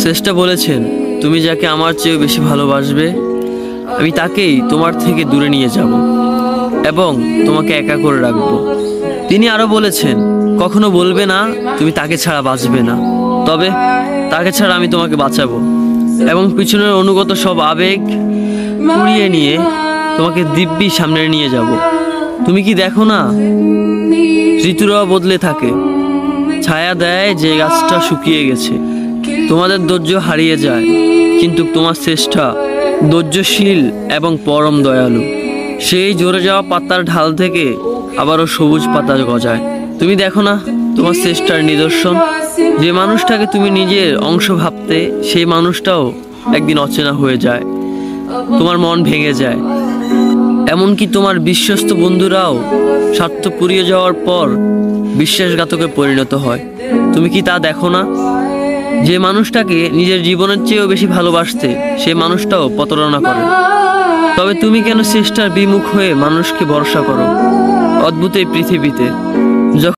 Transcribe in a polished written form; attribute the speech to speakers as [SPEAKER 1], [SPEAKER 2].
[SPEAKER 1] শ্রেষ্ঠ বলেছেন, তুমি যাকে আমার চেয়ে বেশি ভালোবাসবে আমি তাকেই তোমার থেকে দূরে নিয়ে যাব এবং তোমাকে একা করে রাখবো। তিনি আরো বলেছেন, কখনো বলবে না তুমি তাকে ছাড়া বাঁচবে না, তবে তাকে ছাড়া আমি তোমাকে বাঁচাবো এবং পিছনের অনুগত সব আবেগ কুড়িয়ে নিয়ে তোমাকে দিব্যি সামনে নিয়ে যাব। তুমি কি দেখো না, ঋতুরাও বদলে থাকে, ছায়া দেয় যে গাছটা শুকিয়ে গেছে। তোমাদের ধৈর্য হারিয়ে যায়, কিন্তু তোমার শ্রেষ্ঠা ধৈর্যশীল এবং পরম দয়ালু। সেই ঝরে যাওয়া পাতার ঢাল থেকে আবারও সবুজ পাতা গজায়। তুমি দেখো না তোমার শ্রেষ্ঠার নিদর্শন, যে মানুষটাকে তুমি নিজের অংশ ভাবতে সেই মানুষটাও একদিন অচেনা হয়ে যায়, তোমার মন ভেঙে যায়। এমনকি তোমার বিশ্বস্ত বন্ধুরাও স্বার্থ পুড়িয়ে যাওয়ার পর বিশ্বাসঘাতকে পরিণত হয়। তুমি কি তা দেখো না? যে মানুষটাকে নিজের জীবনের চেয়েও বেশি ভালোবাসতে সেই মানুষটাও প্রতারণা করে। তবে তুমি কেন চেষ্টার বিমুখ হয়ে মানুষকে ভরসা করো? অদ্ভুত এই পৃথিবীতে